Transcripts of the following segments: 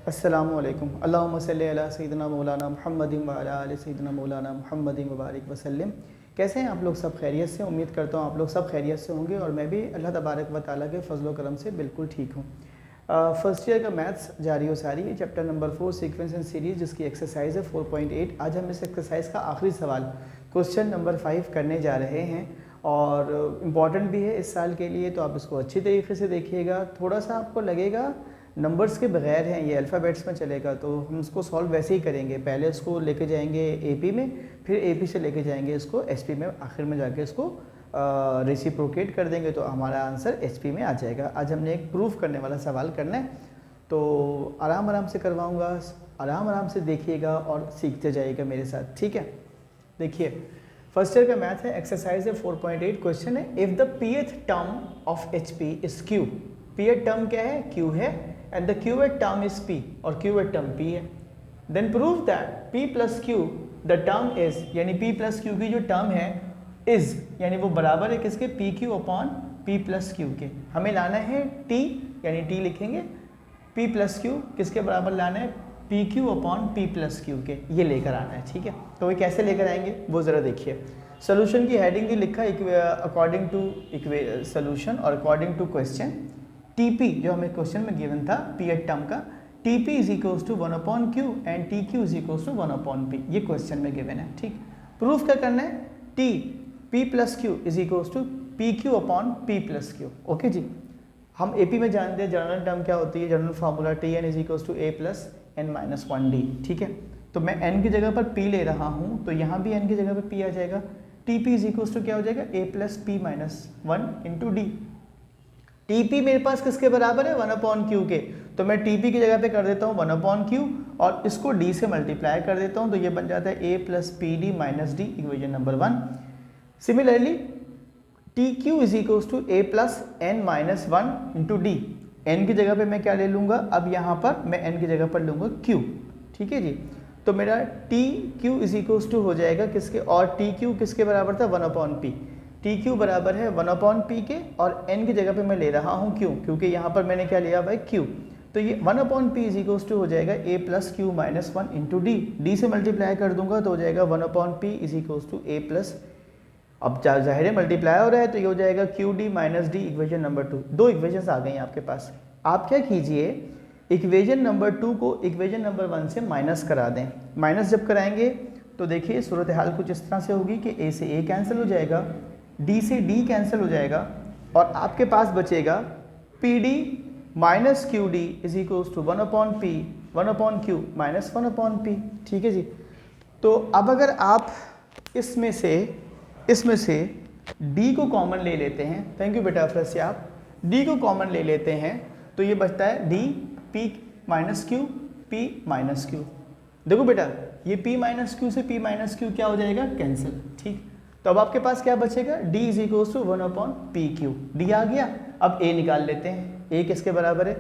अस्सलामुअलैकुम। अल्लाहुम्मा सल्लि अला सय्यिदिना मौलाना मुहम्मदिन व अला आलि सय्यिदिना मौलाना मुहम्मदिन व बारिक वसल्लम। कैसे हैं आप लोग? सब खैरियत से? उम्मीद करता हूँ आप लोग सब खैरियत से होंगे और मैं भी अल्लाह तबारक व तआला के फजल व करम से बिल्कुल ठीक हूँ। फर्स्ट ईयर का मैथ्स जारी व सारी, chapter number 4 sequence and series, जिसकी एक्सरसाइज है 4.8। आज हम इस एक्सरसाइज का आखिरी सवाल क्वेश्चन नंबर 5 करने जा रहे हैं और इम्पॉर्टेंट भी है इस साल के लिए, तो आप इसको अच्छी तरीके से देखिएगा। थोड़ा सा आपको लगेगा नंबर्स के बगैर हैं, ये अल्फ़ाबेट्स में चलेगा, तो हम इसको सॉल्व वैसे ही करेंगे। पहले इसको लेके जाएंगे एपी में, फिर एपी से लेके जाएंगे इसको एसपी में, आखिर में जाके इसको रेसिप्रोकेट कर देंगे तो हमारा आंसर एचपी में आ जाएगा। आज हमने एक प्रूफ करने वाला सवाल करना है, तो आराम आराम से करवाऊँगा, आराम आराम से देखिएगा और सीखते जाइएगा मेरे साथ, ठीक है। देखिए फर्स्ट ईयर का मैथ है, एक्सरसाइज है 4.8। क्वेश्चन है, if the pth term of HP is Q. pth term क्या है? क्यू है, and the qth term is p, और qth टर्म p है। Then prove that p plus q the term is, यानी p plus q की जो term है is, यानी वो बराबर है किसके? pq upon p plus q के। हमें लाना है t, यानी t लिखेंगे, p प्लस q किसके बराबर लाना है? pq upon p plus q के, ये लेकर आना है, ठीक है। तो ये कैसे लेकर आएंगे वो ज़रा देखिए। सोल्यूशन की हेडिंग भी लिखा है अकॉर्डिंग टू सोल्यूशन और अकॉर्डिंग टू क्वेश्चन। टीपी जो हमें क्वेश्चन में गिवन था pth टर्म का, TP is equals to 1 upon Q and T Q is equals to 1 upon P, ये क्वेश्चन में गिवन है, ठीक। प्रूफ क्या करना है? T P plus Q is equals to P Q upon P plus Q. Okay जी, हम AP में जानते हैं जनरल टर्म क्या होती है, general formula T N is equals to A plus N minus 1 D, ठीक है। तो मैं n की जगह पर p ले रहा हूँ, तो यहाँ भी n की जगह पर p आ जाएगा। T P is equals to क्या हो जाएगा? a plus P minus 1 into D. T P मेरे पास किसके बराबर है? 1 अपॉन क्यू के, तो मैं टी पी की जगह पे कर देता हूँ 1 अपॉन क्यू और इसको d से मल्टीप्लाई कर देता हूँ, तो ये बन जाता है a plus P D minus D, equation number 1। Similarly T Q is equals to a plus N minus 1 into D. n की जगह पे मैं क्या ले लूँगा? अब यहाँ पर मैं n की जगह पर लूँगा q, ठीक है जी। तो मेरा T Q is equals to हो जाएगा किसके, और टी क्यू किसके बराबर था? 1 अपॉन पी। टी क्यू बराबर है 1 अपॉन पी के, और n की जगह पे मैं ले रहा हूँ q, क्योंकि यहाँ पर मैंने क्या लिया भाई? q। तो ये 1 upon P is equals to हो जाएगा a plus Q minus 1 into D. D से मल्टीप्लाई कर दूंगा तो हो जाएगा 1 upon P is equals to a plus, अब जाहिर है मल्टीप्लाई हो रहा है तो ये हो जाएगा Q D minus D, equation number 2। दो इक्वेशंस आ गई हैं आपके पास। आप क्या कीजिए, इक्वेशन नंबर 2 को इक्वेशन नंबर 1 से माइनस करा दें। माइनस जब कराएंगे तो देखिए सूरत हाल कुछ इस तरह से होगी कि a से a कैंसिल हो जाएगा, d से d कैंसिल हो जाएगा, और आपके पास बचेगा P D minus Q D is equals to 1 upon P 1 upon Q minus 1 upon P, ठीक है जी। तो अब अगर आप इसमें से d को कॉमन ले लेते हैं, थैंक यू बेटा फ्रेश से, आप d को कॉमन ले लेते हैं तो ये बचता है d p minus Q p minus Q. देखो बेटा ये p माइनस क्यू से p माइनस क्यू क्या हो जाएगा? कैंसिल, ठीक। तो अब आपके पास क्या बचेगा? d is equals to 1 upon P Q, D आ गया। अब a निकाल लेते हैं, a किसके बराबर है?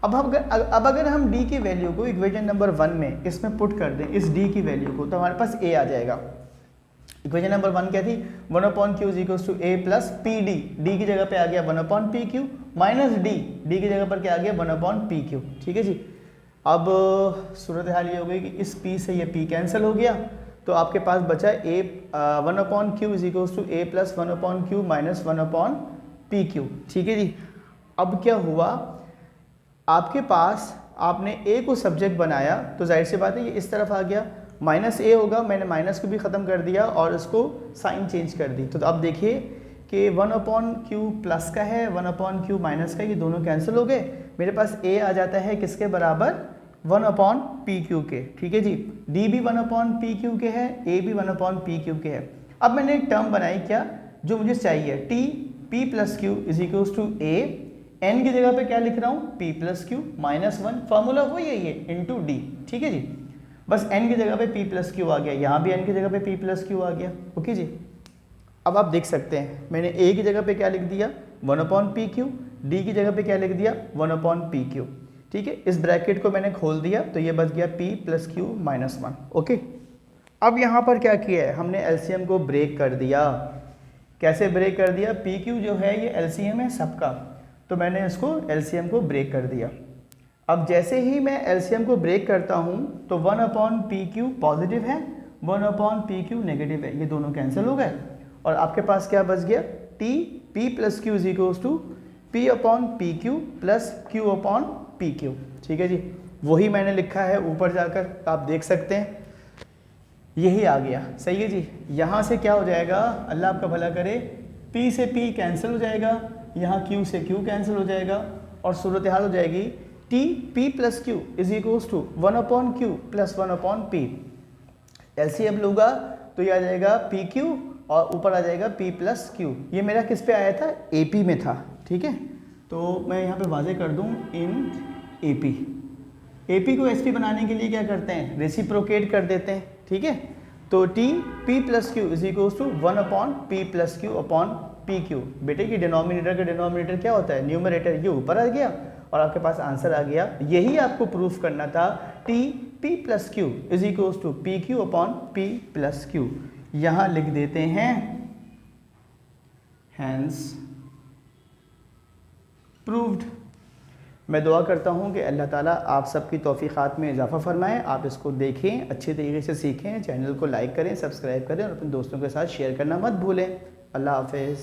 अब अगर हम d की वैल्यू को इक्वेशन नंबर 1 में इसमें पुट कर दें, इस d की वैल्यू को, तो हमारे पास a आ जाएगा। इक्वेशन नंबर 1 क्या थी? 1 upon Q is equals to a plus P D, D की जगह पे आ गया 1 upon P Q minus D, D की जगह पर क्या आ गया? 1 अपॉन पी क्यू, ठीक है जी। अब सूरत हाल ये हो गई कि इस p से ये p कैंसिल हो गया, तो आपके पास बचा a 1 upon Q is equals to a plus 1 upon Q minus 1 upon P Q, ठीक है जी। अब क्या हुआ, आपके पास आपने a को सब्जेक्ट बनाया तो जाहिर सी बात है ये इस तरफ आ गया, माइनस a होगा, मैंने माइनस को भी ख़त्म कर दिया और इसको साइन चेंज कर दी। तो अब देखिए कि 1 अपॉन क्यू प्लस का है, 1 अपॉन क्यू माइनस का, ये दोनों कैंसिल हो गए। मेरे पास a आ जाता है किसके बराबर? 1 अपॉन पी क्यू के, ठीक है जी। d भी 1 अपॉन पी क्यू के है, a भी 1 अपॉन पी क्यू के है। अब मैंने एक टर्म बनाई क्या, जो मुझे चाहिए, t p plus Q is equals to a, n की जगह पे क्या लिख रहा हूँ? p plus Q minus 1, formula वही है ये, इंटू डी, ठीक है जी। बस n की जगह पे p प्लस क्यू आ गया, यहाँ भी n की जगह पे p प्लस क्यू आ गया, ओके जी। अब आप देख सकते हैं मैंने a की जगह पे क्या लिख दिया? 1 अपॉन पी क्यू, डी की जगह पे क्या लिख दिया? 1 अपॉन पी क्यू, ठीक है। इस ब्रैकेट को मैंने खोल दिया तो ये बच गया p plus Q minus 1, okay. अब यहाँ पर क्या किया है, हमने एलसीएम को ब्रेक कर दिया। कैसे ब्रेक कर दिया? पी क्यू जो है ये एलसीएम है सबका, तो मैंने इसको एलसीएम को ब्रेक कर दिया। अब जैसे ही मैं एलसीएम को ब्रेक करता हूँ तो 1/PQ पॉजिटिव है, 1/PQ नेगेटिव है, ये दोनों कैंसिल हो गए और आपके पास क्या बच गया, P plus Q is equals to P/PQ plus Q/PQ। ठीक है जी, वही मैंने लिखा है ऊपर जाकर, आप देख सकते हैं यही आ गया। सही है जी, यहाँ से क्या हो जाएगा, अल्लाह आपका भला करे, P से P कैंसिल हो जाएगा, यहाँ Q से Q कैंसिल हो जाएगा और सूरत हाल हो जाएगी P plus Q is equals to 1/Q plus 1/P। LCM लूँगा तो ये आ जाएगा PQ और ऊपर आ जाएगा P प्लस क्यू। ये मेरा किस पे आया था, AP में था। ठीक है, तो मैं यहाँ पे वाजे कर दूँ इन AP को SP बनाने के लिए क्या करते हैं, रेसिप्रोकेट कर देते हैं। ठीक है, तो P plus Q is equals to 1/P plus Q upon PQ। बेटे की डिनोमिनेटर का डिनोमिनेटर क्या होता है, न्यूमरेटर, ये ऊपर आ गया और आपके पास आंसर आ गया। यही आपको प्रूफ करना था, P plus Q is equals to PQ upon P plus Q. यहाँ लिख देते हैं हैंस प्रूव्ड। मैं दुआ करता हूँ कि अल्लाह ताला आप सबकी तौफीक़ात में इजाफ़ा फरमाए। आप इसको देखें, अच्छे तरीके से सीखें, चैनल को लाइक करें, सब्सक्राइब करें और अपने दोस्तों के साथ शेयर करना मत भूलें। अल्लाह हाफ़िज़।